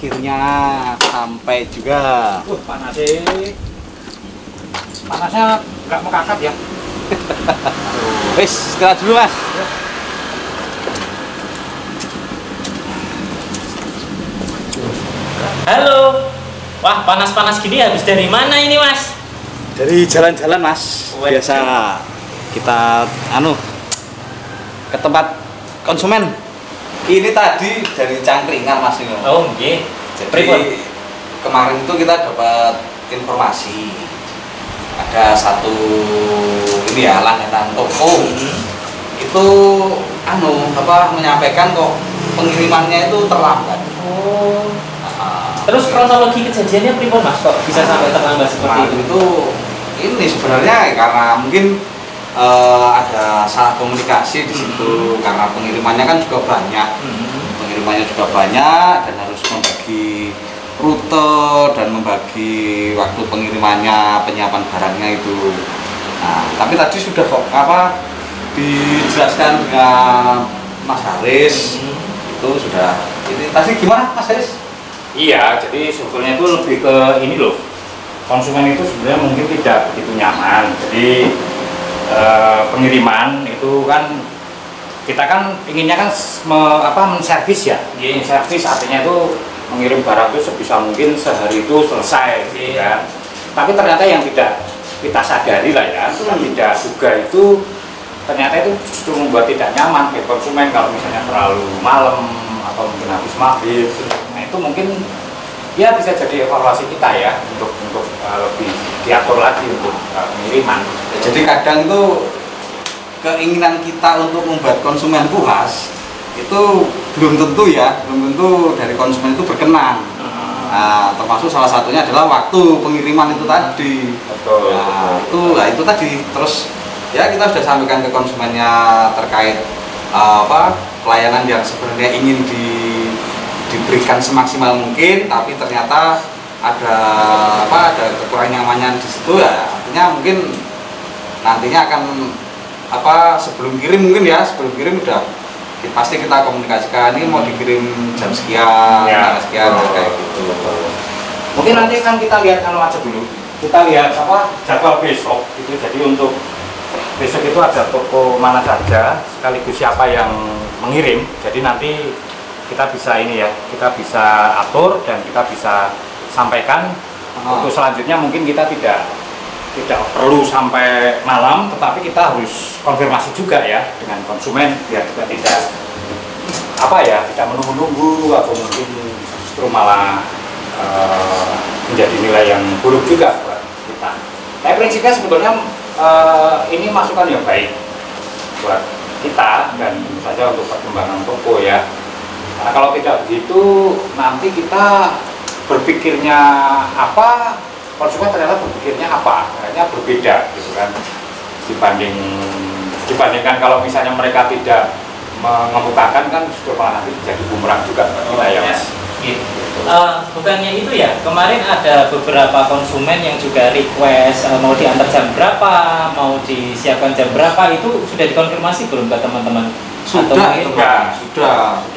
akhirnya sampai juga. Panas sih. Panasnya nggak mau kakak ya. Wis, istirahat dulu Mas. Halo. Wah, panas-panas gini habis dari mana ini, Mas? Dari jalan-jalan Mas. Biasa kita ke tempat konsumen. Ini tadi dari Cangkringan Mas ini. Oh, nggih. Jadi kemarin itu kita dapat informasi ada satu ini ya langganan toko itu menyampaikan kok pengirimannya itu terlambat. Oh. Terus kronologi kejadiannya pripun Mas kok bisa sampai terlambat seperti itu? Ini sebenarnya karena mungkin ada salah komunikasi di situ karena pengirimannya kan juga banyak. Pengirimannya juga banyak dan harus membagi rute dan membagi waktu pengirimannya, penyiapan barangnya itu. Nah, tapi tadi sudah dijelaskan dengan Mas Haris itu sudah. Ini tadi gimana Mas Haris? Iya, jadi sebetulnya itu lebih ke ini loh. Konsumen itu sebenarnya mungkin tidak begitu nyaman. Jadi pengiriman itu kan kita kan inginnya kan menservis ya. Menservis artinya itu mengirim barang itu sebisa mungkin sehari itu selesai, gitu kan. Tapi ternyata yang tidak kita sadari lah ya, tidak juga itu ternyata itu justru membuat tidak nyaman bagi konsumen kalau misalnya terlalu malam atau mungkin habis maghrib. Nah itu mungkin ya bisa jadi evaluasi kita ya untuk lebih diatur lagi untuk pengiriman. Jadi kadang itu keinginan kita untuk membuat konsumen puas itu belum tentu dari konsumen itu berkenan. Nah, termasuk salah satunya adalah waktu pengiriman itu tadi. Betul. Nah, itu tadi terus ya kita sudah sampaikan ke konsumennya terkait pelayanan yang sebenarnya ingin diberikan semaksimal mungkin, tapi ternyata ada kekurangan nyamannya di situ ya. Artinya mungkin nantinya akan sebelum kirim udah pasti kita komunikasikan ini mau dikirim jam sekian, tanggal sekian kayak gitu. Mungkin nanti kan kita lihat aja dulu. Kita lihat jadwal besok itu. Jadi untuk besok itu ada toko mana saja sekaligus siapa yang mengirim. Jadi nanti kita bisa kita bisa atur dan kita bisa sampaikan. Untuk selanjutnya mungkin kita tidak perlu sampai malam, tetapi kita harus konfirmasi juga ya dengan konsumen biar kita tidak menunggu-nunggu atau mungkin justru malah menjadi nilai yang buruk juga buat kita. Tapi prinsipnya sebetulnya ini masukan yang baik buat kita dan tentu saja untuk perkembangan toko ya. Karena kalau tidak begitu nanti kita berpikirnya apa, konsumen ternyata berpikirnya apa, kayaknya berbeda gitu kan dibandingkan kalau misalnya mereka tidak mengemukakan kan justru malah nanti jadi bumerang juga buat kita ya Mas. Bukannya itu ya, kemarin ada beberapa konsumen yang juga request mau diantar jam berapa, mau disiapkan jam berapa, itu sudah dikonfirmasi belum ke teman-teman? Sudah.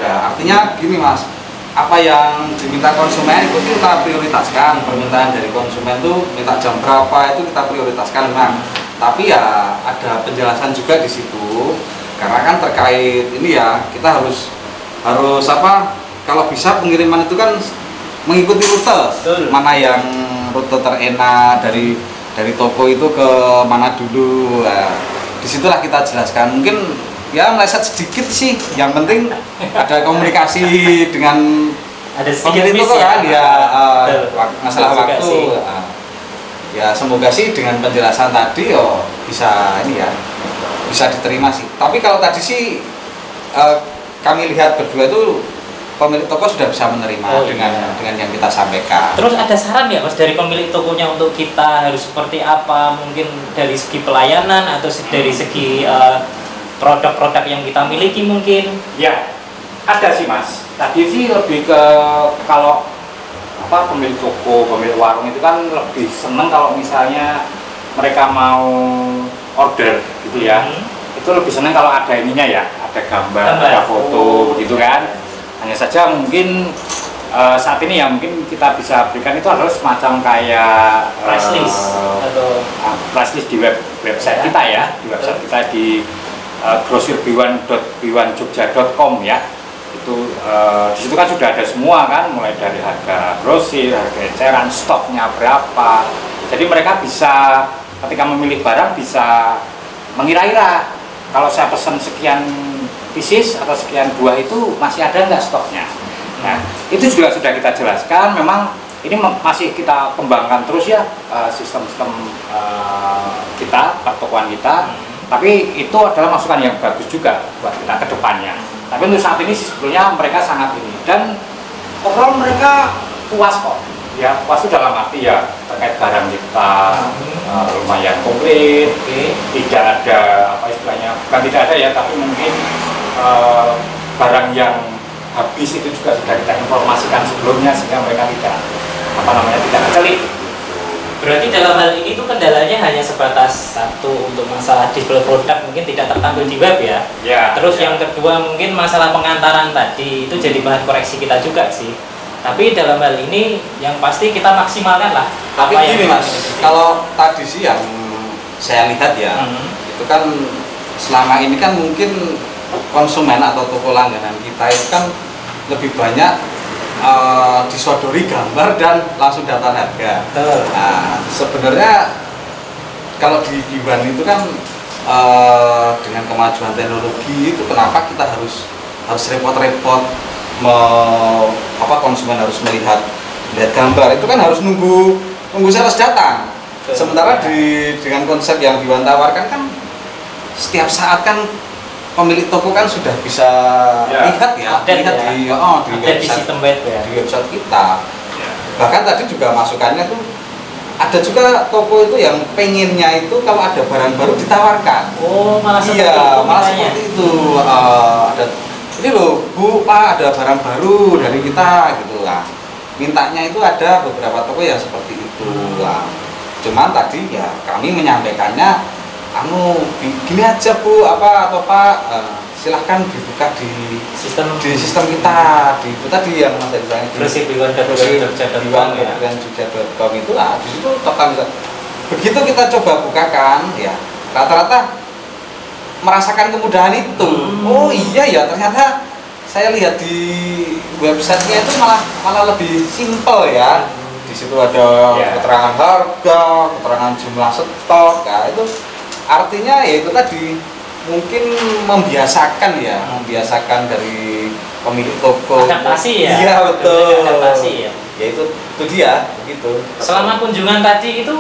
Artinya gini Mas, apa yang diminta konsumen itu kita prioritaskan. Permintaan dari konsumen itu minta jam berapa itu kita prioritaskan memang. Tapi ya ada penjelasan juga di situ. Karena kan terkait ini ya kita harus kalau bisa pengiriman itu kan mengikuti rute. Mana yang rute terenak dari toko itu ke mana dulu. Nah, disitulah kita jelaskan. Mungkin ya meleset sedikit sih, yang penting ada komunikasi dengan pemilik toko kan masalah waktu. Ya semoga sih dengan penjelasan tadi bisa diterima sih. Tapi kalau tadi sih kami lihat berdua itu pemilik toko sudah bisa menerima dengan yang kita sampaikan. Terus ada saran ya Mas dari pemilik tokonya untuk kita harus seperti apa? Mungkin dari segi pelayanan atau dari segi produk-produk yang kita miliki mungkin? Ya, ada sih Mas. Tadi sih lebih ke kalau pemilik toko, pemilik warung itu kan lebih seneng kalau misalnya mereka mau order gitu ya. Itu lebih seneng kalau ada ininya ya, ada gambar, ada foto gitu kan. Hanya saja mungkin saat ini yang mungkin kita bisa berikan itu adalah semacam kayak price list atau price list di website kita ya, di website kita di grosirb1.jogja.com ya. Itu di situ kan sudah ada semua kan, mulai dari harga grosir, harga eceran, stoknya berapa. Jadi mereka bisa ketika memilih barang bisa mengira-ira kalau saya pesan sekian pieces atau sekian buah itu masih ada nggak stoknya. Nah, itu juga sudah kita jelaskan. Memang ini masih kita kembangkan terus ya sistem-sistem kita, pertokoan kita. Tapi itu adalah masukan yang bagus juga buat kita ke depannya. Tapi untuk saat ini sebetulnya mereka sangat ini, dan overall mereka puas kok. Ya, puas itu dalam arti ya terkait barang kita lumayan komplit, tidak ada apa istilahnya, bukan tidak ada ya, tapi mungkin barang yang habis itu juga sudah kita informasikan sebelumnya sehingga mereka tidak tidak kecelip. Berarti dalam hal ini tuh kendalanya hanya sebatas satu untuk masalah display produk mungkin tidak tertampil di web ya. Terus yang kedua mungkin masalah pengantaran tadi itu jadi bahan koreksi kita juga sih. Tapi dalam hal ini yang pasti kita maksimalkan lah. Tapi gini Mas, kalau tadi sih yang saya lihat ya, itu kan selama ini kan mungkin konsumen atau toko langganan kita itu kan lebih banyak disodori gambar dan langsung daftar harga. Nah, sebenarnya kalau di Giwan itu kan dengan kemajuan teknologi itu kenapa kita harus repot-repot konsumen harus melihat gambar itu kan harus nunggu sales datang. Sementara dengan konsep yang Giwan tawarkan kan setiap saat kan pemilik toko kan sudah bisa lihat di website kita. Bahkan tadi juga masukannya tuh ada juga toko itu yang pengennya itu kalau ada barang baru ditawarkan. Oh, malah seperti itu. Ada ini loh Bu, Pak, ada barang baru dari kita gitu lah. Mintanya itu ada beberapa toko yang seperti itu lah. Cuman tadi ya kami menyampaikannya gini aja Bu, atau Pak, silahkan dibuka di sistem kita, di itu tadi yang Mas tadi saya grosirb1.jogja.com itu lah, di situ total bisa. Begitu kita coba bukakan ya, rata-rata merasakan kemudahan itu. Oh iya ya, ternyata saya lihat di websitenya itu malah lebih simple ya. Di situ ada keterangan harga, keterangan jumlah stok, ya itu artinya ya itu tadi mungkin membiasakan dari pemilik toko. Adaptasi ya. Iya betul. Adaptasi ya. Ya itu dia begitu. Selama kunjungan tadi itu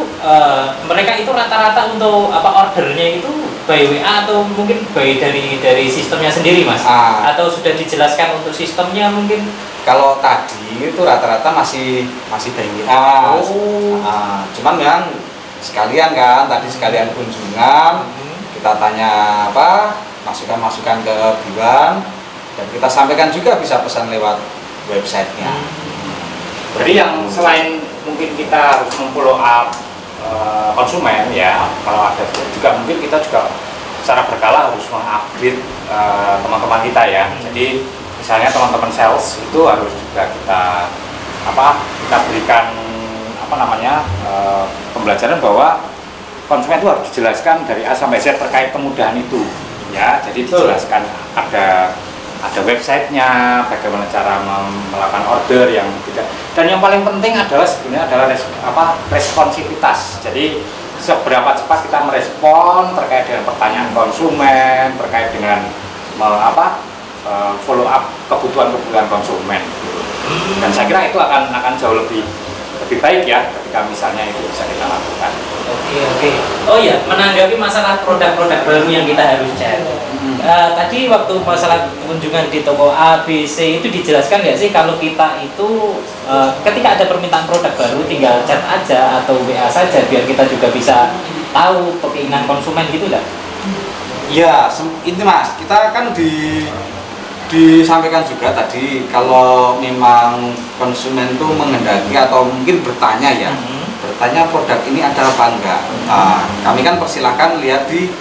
mereka itu rata-rata untuk ordernya itu by WA atau mungkin by dari sistemnya sendiri Mas? Atau sudah dijelaskan untuk sistemnya mungkin? Kalau tadi itu rata-rata masih by WA. Cuman yang sekalian kunjungan, kita tanya masukan ke Giwan, dan kita sampaikan juga bisa pesan lewat websitenya. Jadi yang selain mungkin kita harus memfollow up konsumen ya, kalau ada juga mungkin kita juga secara berkala harus mengupgrade teman-teman kita ya. Jadi misalnya teman-teman sales itu harus juga kita berikan pembelajaran bahwa konsumen itu harus dijelaskan dari A sampai Z terkait kemudahan itu ya. Jadi dijelaskan ada websitenya, bagaimana cara melakukan order yang tidak, dan yang paling penting adalah sebenarnya adalah responsivitas. Jadi seberapa cepat kita merespon terkait dengan pertanyaan konsumen, terkait dengan follow up kebutuhan konsumen. Dan saya kira itu akan jauh lebih baik ya ketika misalnya itu bisa kita lakukan. Oke. Oh ya, menanggapi masalah produk-produk baru yang kita harus cek. Tadi waktu masalah kunjungan di toko A, B, C itu dijelaskan nggak sih kalau kita itu ketika ada permintaan produk baru tinggal chat aja atau WA saja biar kita juga bisa tahu keinginan konsumen gitu nggak? Iya, ini Mas, kita kan disampaikan juga tadi kalau memang konsumen itu menghendaki atau mungkin bertanya bertanya produk ini ada apa enggak. Kami kan persilahkan lihat di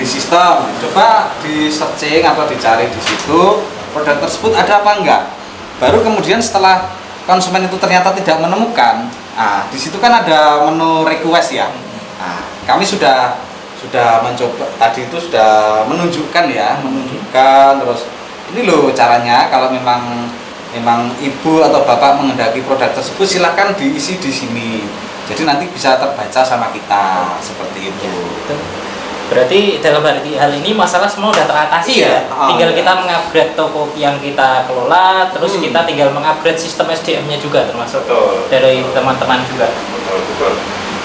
sistem, coba di searching atau dicari di situ produk tersebut ada apa enggak. Baru kemudian setelah konsumen itu ternyata tidak menemukan, di situ kan ada menu request ya. Nah, kami sudah mencoba tadi itu sudah menunjukkan terus ini loh caranya kalau memang ibu atau bapak menghendaki produk tersebut silahkan diisi di sini. Jadi nanti bisa terbaca sama kita seperti itu. Ya, berarti dalam hal ini masalah semua udah teratasi ya. Tinggal kita mengupgrade toko yang kita kelola, terus kita tinggal mengupgrade sistem SDM-nya juga termasuk dari teman-teman juga. Betul.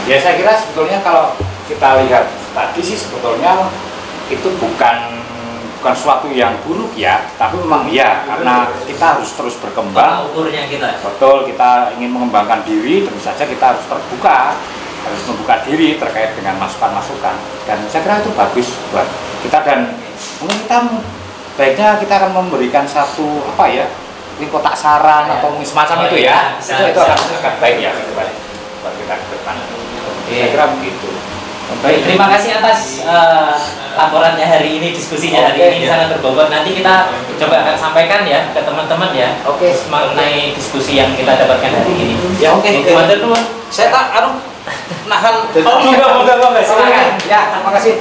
Ya saya kira sebetulnya kalau kita lihat tadi sih sebetulnya itu bukan suatu yang buruk ya, tapi memang ya karena kita harus terus berkembang. Ukurnya kita. Betul, kita ingin mengembangkan diri, tentu saja kita harus terbuka, harus membuka diri terkait dengan masukan-masukan. Dan saya kira itu bagus buat kita dan mungkin kita baiknya kita akan memberikan satu ini kotak saran atau semacam itu ya. Itu akan baik ya buat kita ke depan. Saya kira begitu. Baik, terima kasih atas laporannya hari ini, diskusinya hari ini sangat berbobot. Nanti kita coba akan sampaikan ya ke teman-teman ya. Mengenai diskusi yang kita dapatkan hari ini. Ya Matur nuwun. Saya tak nahan. Silakan. Ya, terima kasih.